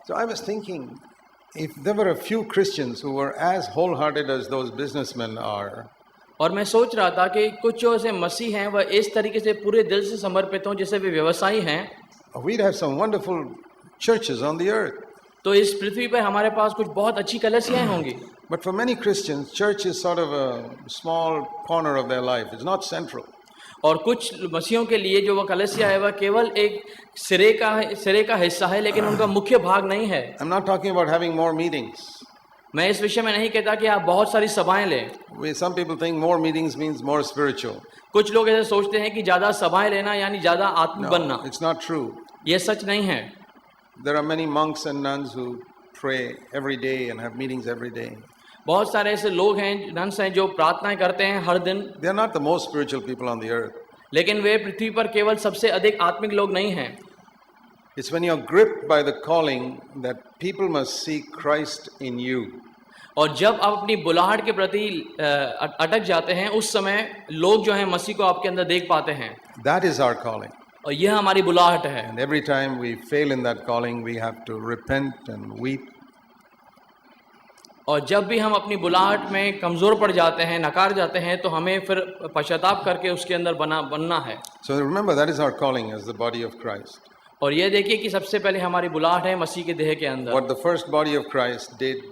So I was thinking, if there were a few Christians who were as wholehearted as those businessmen are, और मैं सोच रहा था कि कुछ जो ऐसे मसीह हैं वह इस तरीके से पूरे दिल से समर्पित हों जैसे वे व्यवसायी हैं, we'd have some wonderful churches on the earth. तो इस पृथ्वी पर हमारे पास कुछ बहुत अच्छी कलीसियाएं होंगी. But for many Christians, church is sort of a small corner of their life. It's not central. और कुछ मसीहों के लिए जो वह कलीसिया है वह केवल एक सिरे का हिस्सा है, लेकिन उनका मुख्य भाग नहीं है. I'm not talking about having more meetings. मैं इस विषय में नहीं कहता कि आप बहुत सारी सभाएं लें. Some people think more meetings means more spiritual. कुछ लोग ऐसे सोचते हैं कि ज़्यादा सभाएं लेना यानी ज़्यादा आत्मिक बनना. It's not true. ये सच नहीं है. There are many monks and nuns who pray every day and have meetings every day. बहुत सारे ऐसे लोग हैं, नन्स हैं जो प्रार्थनाएं करते हैं हर दिन. They are not the most spiritual people on the earth. लेकिन वे पृथ्वी पर केवल सबसे अधिक आत्मिक लोग नहीं हैं. It's when you're gripped by the calling that people must see Christ in you. और जब आप अपनी बुलाहट के प्रति अटक जाते हैं उस समय लोग जो हैं मसीह को आपके अंदर देख पाते हैं. That is our calling. और यह हमारी बुलाहट है. And every time we fail in that calling, we have to repent and weep. और जब भी हम अपनी बुलाहट में कमज़ोर पड़ जाते हैं, नकार जाते हैं, तो हमें फिर पश्चाताप करके उसके अंदर बनना है. So remember, that is our calling as the body of Christ. और ये देखिए कि सबसे पहले हमारी बुलाहट है मसीह के देह के अंदर. What the first body of Christ did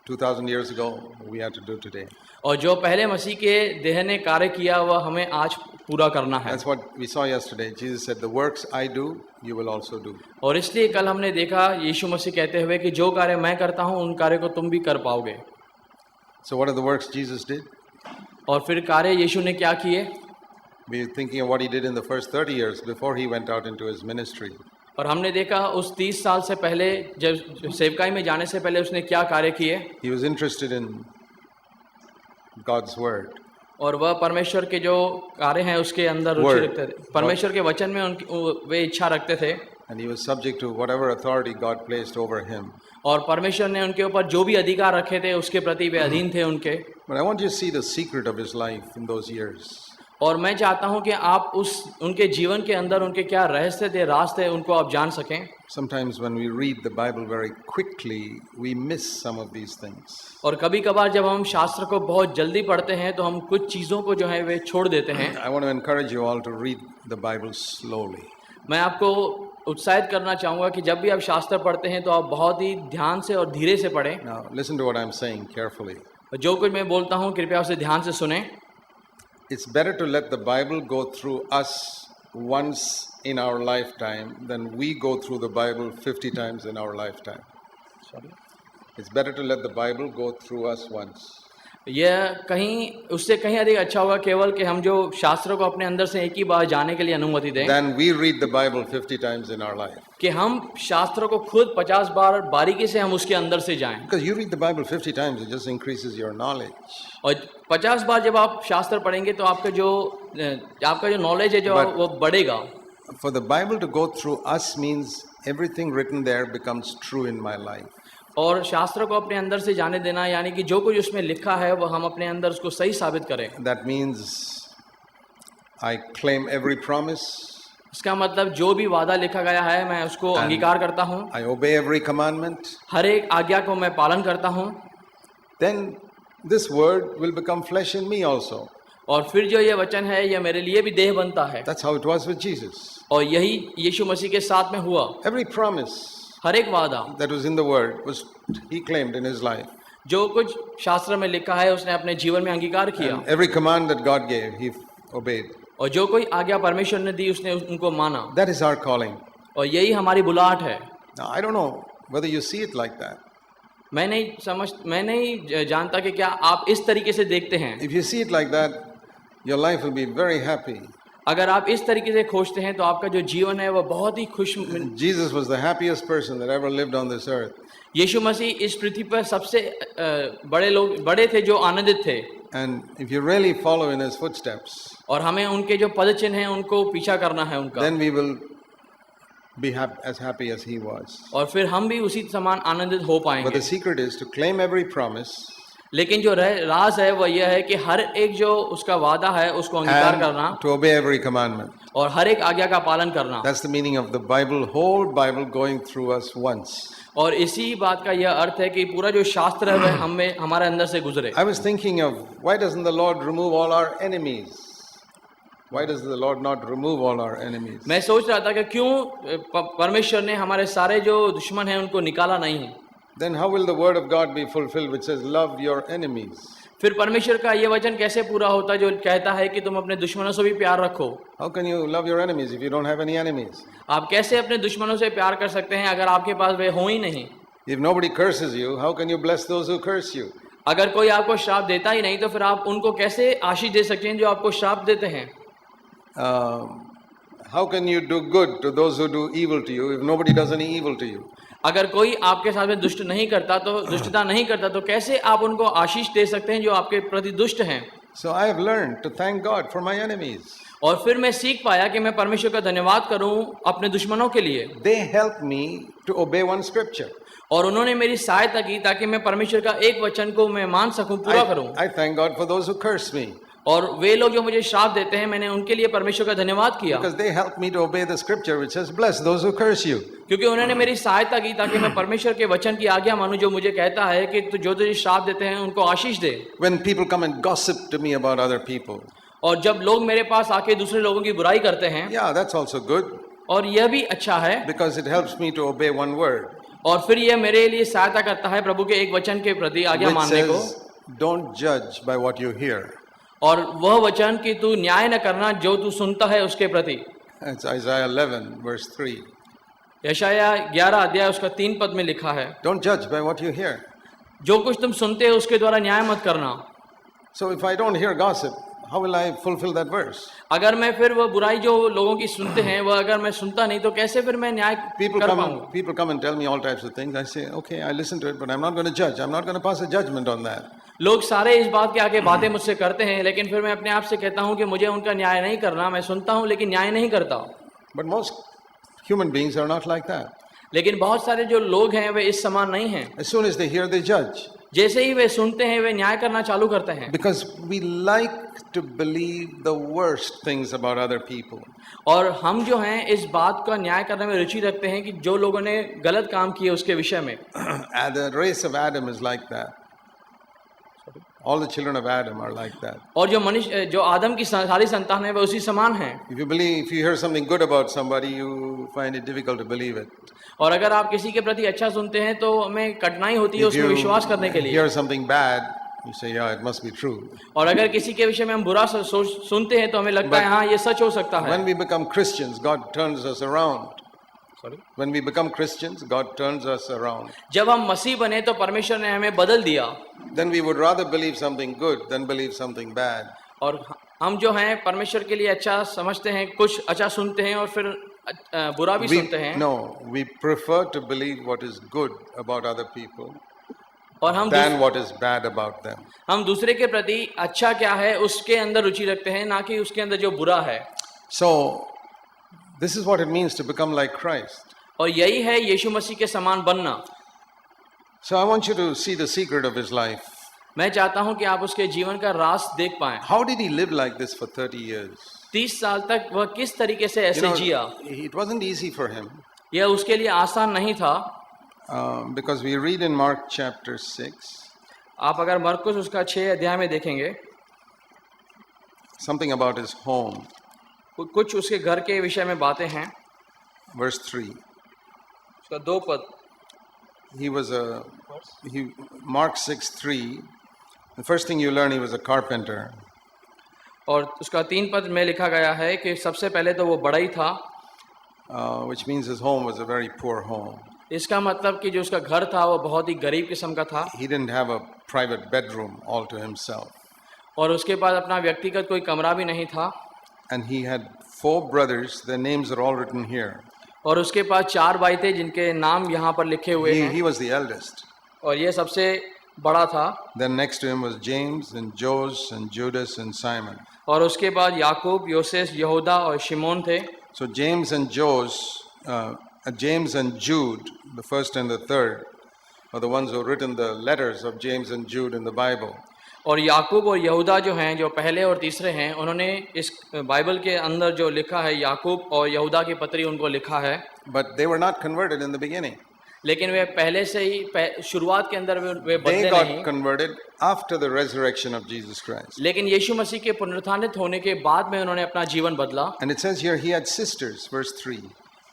2000 years ago, we have to do today. और जो पहले मसीह के देह ने कार्य किया वह हमें आज पूरा करना है. That's what we saw yesterday. Jesus said, "The works I do, you will also do." और इसलिए कल हमने देखा यीशु मसीह कहते हुए कि जो कार्य मैं करता हूँ उन कार्य को तुम भी कर पाओगे. So what are the works Jesus did? और फिर कार्य यीशु ने क्या किए? We're thinking of what he did in the first 30 years before he went out into his ministry. और हमने देखा उस 30 साल से पहले जब सेवकाई में जाने से पहले उसने क्या कार्य किए. He was interested in God's word. और वह परमेश्वर के जो कार्य हैं उसके अंदर रुचि रखते थे. परमेश्वर के वचन में वे इच्छा रखते थे. And he was subject to whatever authority God placed over him. और परमेश्वर ने उनके ऊपर जो भी अधिकार रखे थे उसके प्रति वे अधीन थे उनके. But I want you to see the secret of his life in those years. और मैं चाहता हूं कि आप उनके जीवन के अंदर उनके क्या रहस्य थे, राज थे, उनको आप जान सकें. Sometimes when we read the Bible very quickly, we miss some of these things. और कभी-कभार जब हम शास्त्र को बहुत जल्दी पढ़ते हैं तो हम कुछ चीज़ों को जो है वे छोड़ देते हैं. I want to encourage you all to read the Bible slowly. मैं आपको उत्साहित करना चाहूँगा कि जब भी आप शास्त्र पढ़ते हैं तो आप बहुत ही ध्यान से और धीरे से पढ़ें. Now listen to what I'm saying carefully. जो कुछ मैं बोलता हूँ कृपया उसे ध्यान से सुनें. It's better to let the Bible go through us once in our lifetime than we go through the Bible 50 times in our lifetime. Sorry? It's better to let the Bible go through us once. यह उससे कहीं अधिक अच्छा होगा केवल कि हम जो शास्त्रों को अपने अंदर से एक ही बार जाने के लिए अनुमति दें. Then we read the Bible 50 times in our life. कि हम शास्त्रों को खुद 50 बार बारीकी से हम उसके अंदर से जाएं. Because you read the Bible 50 times, it just increases your knowledge. और 50 बार जब आप शास्त्र पढ़ेंगे तो आपका जो नॉलेज है वो बढ़ेगा. For the Bible to go through us means everything written there becomes true in my life. और शास्त्र को अपने अंदर से जाने देना यानी कि जो कुछ उसमें लिखा है वो हम अपने अंदर उसको सही साबित करें. That means I claim every promise. इसका मतलब जो भी वादा लिखा गया है मैं उसको अंगीकार करता हूँ. I obey every commandment. हर एक आज्ञा को मैं पालन करता हूँ. Then this word will become flesh in me also. और फिर जो ये वचन है यह मेरे लिए भी देह बनता है. That's how it was with Jesus. और यही यीशु मसीह के साथ में हुआ. Every promise हर एक वादा that was in the word was he claimed in his life. जो कुछ शास्त्र में लिखा है उसने अपने जीवन में अंगीकार किया. And every command that God gave, he obeyed. और जो कोई आज्ञा परमेश्वर ने दी उसने उनको माना. That is our calling. और यही हमारी बुलाहट है. Now I don't know whether you see it like that. मैं नहीं जानता कि क्या आप इस तरीके से देखते हैं. If you see it like that, your life will be very happy. अगर आप इस तरीके से खोजते हैं तो आपका जो जीवन है वह बहुत ही खुश. Jesus was the happiest person that ever lived on this earth. यीशु मसीह इस पृथ्वी पर सबसे बड़े थे जो आनंदित थे. And if you really follow in his footsteps, और हमें उनके जो पदचिन्ह हैं उनको पीछा करना है उनका. then we will be as happy as he was. और फिर हम भी उसी समान आनंदित हो पाएंगे. But the secret is to claim every promise. लेकिन जो राज है वह यह है कि हर एक जो उसका वादा है उसको अंगीकार करना and to obey every commandment. और हर एक आज्ञा का पालन करना। That's the meaning of the Bible, whole Bible going through us once. और इसी बात का यह अर्थ है कि पूरा जो शास्त्र है वह हमें हमारे अंदर से गुजरे। I was thinking of why doesn't the Lord remove all our enemies? Why does the Lord not remove all our enemies? मैं सोच रहा था कि क्यों परमेश्वर ने हमारे सारे जो दुश्मन हैं उनको निकाला नहीं है। Then how will the word of God be fulfilled which says love your enemies? फिर परमेश्वर का ये वचन कैसे पूरा होता है जो कहता है कि तुम अपने दुश्मनों से भी प्यार रखो। How can you love your enemies if you don't have any enemies? आप कैसे अपने दुश्मनों से प्यार कर सकते हैं अगर आपके पास वे हो ही नहीं। If nobody curses you, how can you bless those who curse you? अगर कोई आपको श्राप देता ही नहीं तो फिर आप उनको कैसे आशीष दे सकते हैं जो आपको श्राप देते हैं। How can you do good to those who do evil to you if nobody does any evil to you? अगर कोई आपके साथ में दुष्ट नहीं करता तो दुष्टता नहीं करता तो कैसे आप उनको आशीष दे सकते हैं जो आपके प्रति दुष्ट हैं। So I have learned to thank God for my enemies. और फिर मैं सीख पाया कि मैं परमेश्वर का धन्यवाद करूं अपने दुश्मनों के लिए। They helped me to obey one scripture. और उन्होंने मेरी सहायता की ताकि मैं परमेश्वर का एक वचन को मैं मान सकूं, पूरा करूं। I thank God for those who curse me. और वे लोग जो मुझे श्राप देते हैं मैंने उनके लिए परमेश्वर का धन्यवाद किया। Because they helped me to obey the scripture which says bless those who curse you. क्योंकि उन्होंने मेरी सहायता की ताकि मैं परमेश्वर के वचन की आज्ञा मानूं जो मुझे कहता है कि तू जो तुझे श्राप देते हैं उनको आशीष दे। When people come and gossip to me about other people. और जब लोग मेरे पास आके दूसरे लोगों की बुराई करते हैं, Yeah, that's also good. और यह भी अच्छा है Because it helps me to obey one word. और फिर यह मेरे लिए सहायता करता है प्रभु के एक वचन के प्रति आज्ञा Which मानने को। says don't judge by what you hear. और वह वचन कि तू न्याय न करना जो तू सुनता है उसके प्रति। It's Isaiah 11 verse 3. यशायाह 11 अध्याय उसका 3 पद में लिखा है, Don't judge by what you hear. जो कुछ तुम सुनते हो उसके द्वारा न्याय मत करना। So if I don't hear gossip, how will I fulfill that verse? अगर मैं फिर वह बुराई जो लोगों की सुनते हैं वह अगर मैं सुनता नहीं तो कैसे फिर मैं न्याय People कर come पाऊंगा। people come and tell me all types of things. I say, okay, I listen to it, but I'm not going to judge. I'm not going to pass a judgment on that. लोग सारे इस बात के आगे बातें मुझसे करते हैं लेकिन फिर मैं अपने आप से कहता हूं कि मुझे उनका न्याय नहीं करना। मैं सुनता हूं लेकिन न्याय नहीं करता। But most human beings are not like that. लेकिन बहुत सारे जो लोग हैं वे इस समान नहीं हैं। As soon as they hear, they judge. जैसे ही वे सुनते हैं वे न्याय करना चालू करते हैं। Because we like to believe the worst things about other people. और हम जो हैं इस बात का न्याय करने में रुचि रखते हैं कि जो लोगों ने गलत काम किए उसके विषय में। And the race of Adam is like that. All the children of Adam are like that. और जो मनुष्य जो आदम की सारी संतान है वे उसी समान हैं। If you hear something good about somebody, you find it difficult to believe it. और अगर आप किसी के प्रति अच्छा सुनते हैं तो हमें कठिनाई होती है If उसमें you विश्वास करने के लिए। hear something bad, you say, yeah, it must be true. और अगर किसी के विषय में हम बुरा सुनते हैं तो हमें लगता है हाँ ये सच हो सकता है। When we become Christians, God turns us around. Sorry? When we become Christians, God turns us around. जब हम मसीह बने तो परमेश्वर ने हमें बदल दिया। Then we would rather believe something good than believe something bad. और हम जो हैं परमेश्वर के लिए अच्छा समझते हैं, कुछ अच्छा सुनते हैं और फिर बुरा भी सुनते हैं। No, we prefer to believe what is good about other people और हम than what is bad about them. हम दूसरे के प्रति अच्छा क्या है उसके अंदर रुचि रखते हैं, ना कि उसके अंदर जो बुरा है। So, this is what it means to become like Christ. और यही है यीशु मसीह के समान बनना। So I want you to see the secret of his life. मैं चाहता हूं कि आप उसके जीवन का राज देख पाएं। How did he live like this for 30 years? 30 साल तक वह किस तरीके से ऐसे जिया। It wasn't easy for him. यह उसके लिए आसान नहीं था। Because we read in Mark chapter 6. आप अगर मरकुस उसका 6 अध्याय में देखेंगे, something about his home. कुछ उसके घर के विषय में बातें हैं। Verse 3. उसका 2 पद। Mark 6:3. The first thing you learn, he was a carpenter. और उसका 3 पद में लिखा गया है कि सबसे पहले तो वो बढ़ई था। Which means his home was a very poor home. इसका मतलब कि जो उसका घर था वो बहुत ही गरीब किस्म का था। He didn't have a private bedroom all to himself. और उसके पास अपना व्यक्तिगत कोई कमरा भी नहीं था। And he had 4 brothers. Their names are all written here. और उसके पास 4 भाई थे जिनके नाम यहाँ पर लिखे हुए हैं। He was the eldest. और ये सबसे बड़ा था। Then next to him was James and Jose and Judas and Simon. और उसके बाद याकूब, योसेस, यहूदा और शिमोन थे। So James and Jude, the first and the third, are the ones who have written the letters of James and Jude in the Bible. और याकूब और यहूदा जो हैं, जो पहले और तीसरे हैं, उन्होंने इस बाइबल के अंदर जो लिखा है, याकूब और यहूदा की पत्री उनको लिखा है। But they were not converted in the beginning. लेकिन वे पहले से ही शुरुआत के अंदर वे They बदले got नहीं, converted after the resurrection of Jesus Christ. लेकिन यीशु मसीह के पुनरुत्थानित होने के बाद में उन्होंने अपना जीवन बदला। And it says here he had sisters, verse 3.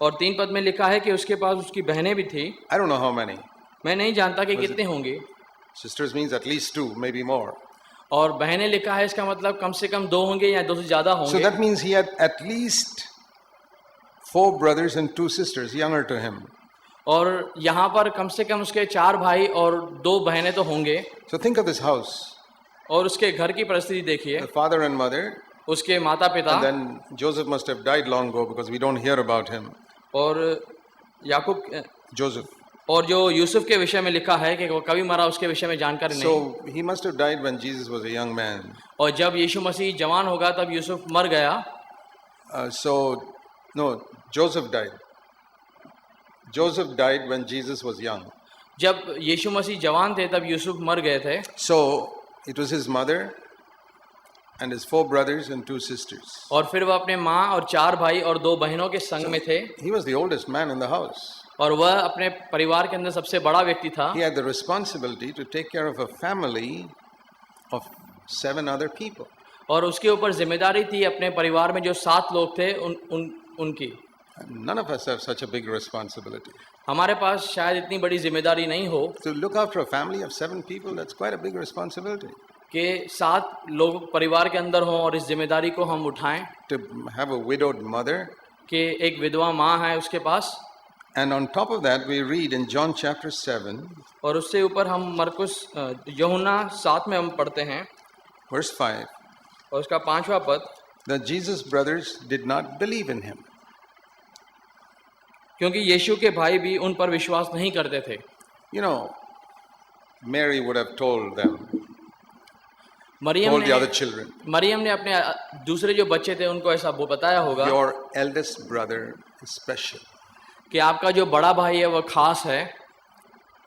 और 3 पद में लिखा है कि उसके पास उसकी बहनें भी थी। I don't know how many. मैं नहीं जानता कि कितने होंगे। Sisters means at least 2, maybe more. और बहनें लिखा है, इसका मतलब कम से कम 2 होंगे या 2 से ज्यादा So होंगे। that means he had at least 4 brothers and 2 sisters younger to him. और यहाँ पर कम से कम उसके 4 भाई और 2 बहनें तो होंगे। So think of this house. और उसके घर की परिस्थिति देखिए, The father and mother, उसके माता पिता, and then Joseph must have died long ago because we don't hear about him. और याकूब Joseph. और जो यूसुफ के विषय में लिखा है कि वो कभी मरा, उसके विषय में जानकारी नहीं। So he must have died when Jesus was a young man. और जब यीशु मसीह जवान होगा तब यूसुफ मर गया। No, Joseph died. Joseph died when Jesus was young. जब यीशु मसीह जवान थे तब यूसुफ मर गए थे। So it was his mother and his 4 brothers and 2 sisters. और फिर वह अपने माँ और 4 भाई और 2 बहनों के संग में थे। He was the oldest man in the house. और वह अपने परिवार के अंदर सबसे बड़ा व्यक्ति था। He had the responsibility to take care of a family of 7 other people. और उसके ऊपर जिम्मेदारी थी अपने परिवार में जो 7 लोग थे उनकी। None of us have such a big responsibility. हमारे पास शायद इतनी बड़ी जिम्मेदारी नहीं हो To look after a family of 7 people, that's quite a big responsibility. कि 7 लोग परिवार के अंदर हों और इस जिम्मेदारी को हम उठाएं। To have a widowed mother. कि एक विधवा माँ है उसके पास। And on top of that, we read in John chapter 7, और उससे ऊपर हम मरकुस यूहन्ना 7 में हम पढ़ते हैं, verse 5, और उसका 5वां पद, that Jesus' brothers did not believe in him. क्योंकि यीशु के भाई भी उन पर विश्वास नहीं करते थे। You know, Mary would have told them, Maryam told the other children, ने अपने दूसरे जो बच्चे थे उनको ऐसा वो बताया होगा your eldest brother is special. कि आपका जो बड़ा भाई है वो खास है।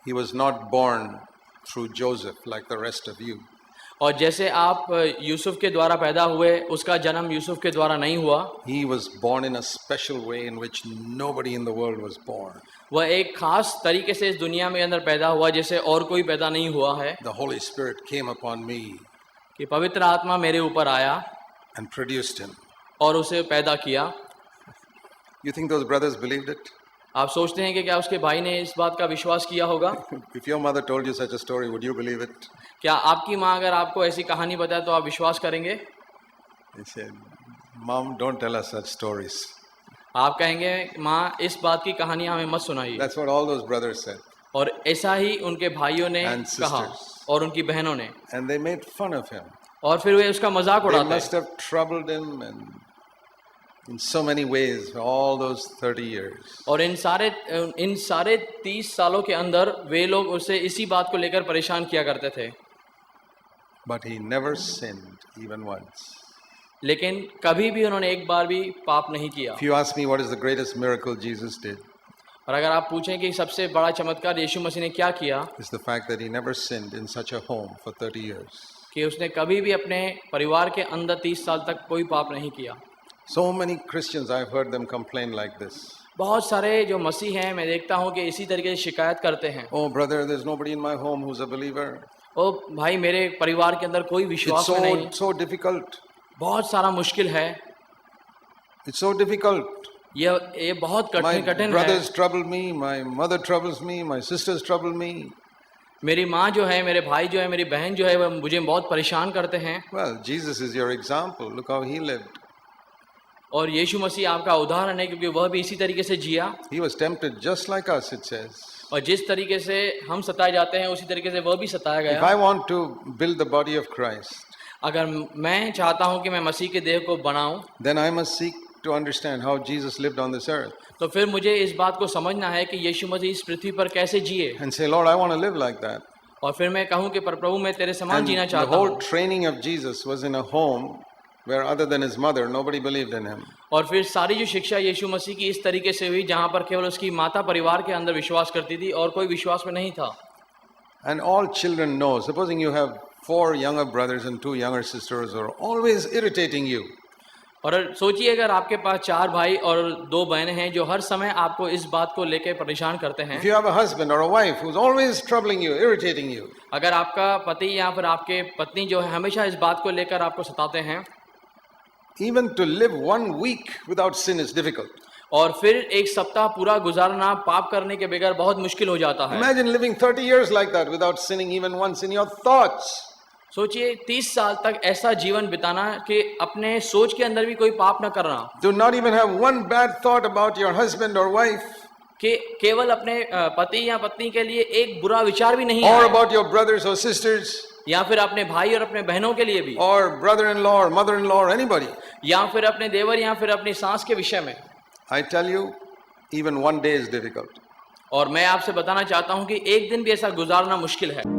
He was not born through Joseph like the rest of you. और जैसे आप यूसुफ के द्वारा पैदा हुए, उसका जन्म यूसुफ के द्वारा नहीं हुआ। He was born in a special way in which nobody in the world was born. वह एक खास तरीके से इस दुनिया में अंदर पैदा हुआ जैसे और कोई पैदा नहीं हुआ है। The Holy Spirit came upon me कि पवित्र आत्मा मेरे ऊपर आया and produced him. और उसे पैदा किया। You think those brothers believed it? आप सोचते हैं कि क्या उसके भाई ने इस बात का विश्वास किया होगा? If your mother told you such a story, would you believe it? क्या आपकी माँ अगर आपको ऐसी कहानी बताए तो आप विश्वास करेंगे? He said, Mom, don't tell us such stories. आप कहेंगे माँ इस बात की कहानियां हमें मत सुनाइए। That's what all those brothers said. और ऐसा ही उनके भाइयों ने And कहा sisters. और उनकी बहनों ने। And they made fun of him. और फिर वे उसका मजाक They उड़ाते। must have troubled him and in so many ways for all those 30 years. और इन सारे 30 सालों के अंदर वे लोग उसे इसी बात को लेकर परेशान किया करते थे। But he never sinned even once. लेकिन कभी भी उन्होंने एक बार भी पाप नहीं किया। If you ask me what is the greatest miracle Jesus did, और अगर आप पूछें कि सबसे बड़ा चमत्कार यीशु मसीह ने क्या किया, it's the fact that he never sinned in such a home for 30 years. कि उसने कभी भी अपने परिवार के अंदर 30 साल तक कोई पाप नहीं किया। So many Christians, I've heard them complain like this. बहुत सारे जो मसीह हैं मैं देखता हूँ कि इसी तरीके से शिकायत करते हैं। Oh brother, there's nobody in my home who's a believer. ओ भाई मेरे परिवार के अंदर कोई It's विश्वास में नहीं, so difficult. बहुत सारा मुश्किल है, It's so difficult. ये बहुत My कठिन है। brothers trouble me, my mother troubles me, my sisters trouble me. मेरी माँ जो है, मेरे भाई जो है, मेरी बहन जो है वह मुझे बहुत परेशान करते हैं। Well, Jesus is your example. Look how he lived. और यीशु मसीह आपका उदाहरण है क्योंकि वह भी इसी तरीके से जिया। He was tempted just like us, it says. और जिस तरीके से हम सताए जाते हैं उसी तरीके से वह भी सताया If गया। I want to build the body of Christ, अगर मैं चाहता हूं कि मैं मसीह के देह को बनाऊं, then I must seek to understand how Jesus lived on this earth तो फिर मुझे इस बात को समझना है कि यीशु मसीह इस पृथ्वी पर कैसे जिए। and say, Lord, I want to live like that. और फिर मैं कहूं कि प्रभु मैं तेरे समान And जीना the चाहता whole हूं। training of Jesus was in a home where other than his mother, nobody believed in him. और फिर सारी जो शिक्षा यीशु मसीह की इस तरीके से हुई जहां पर केवल उसकी माता परिवार के अंदर विश्वास करती थी और कोई विश्वास में नहीं था। And all children know, supposing you have 4 younger brothers and 2 younger sisters who are always irritating you. और सोचिए अगर आपके पास 4 भाई और 2 बहनें हैं जो हर समय आपको इस बात को लेकर परेशान करते हैं। If you have a husband or a wife who's always troubling you, irritating you, अगर आपका पति या फिर आपके पत्नी जो है हमेशा इस बात को लेकर आपको सताते हैं, even to live 1 week without sin is difficult. और फिर एक सप्ताह पूरा गुजारना पाप करने के बगैर बहुत मुश्किल हो जाता है। Imagine living 30 years like that without sinning even once in your thoughts. सोचिए 30 साल तक ऐसा जीवन बिताना कि अपने सोच के अंदर भी कोई पाप न करना, Do not even have one bad thought about your husband or wife, कि केवल अपने पति या पत्नी के लिए एक बुरा विचार भी नहीं or आए, about your brothers or sisters, या फिर अपने भाई और अपने बहनों के लिए भी, or brother-in-law or mother-in-law or anybody. या फिर अपने देवर या फिर अपनी सास के विषय में। I tell you, even one day is difficult. और मैं आपसे बताना चाहता हूं कि एक दिन भी ऐसा गुजारना मुश्किल है।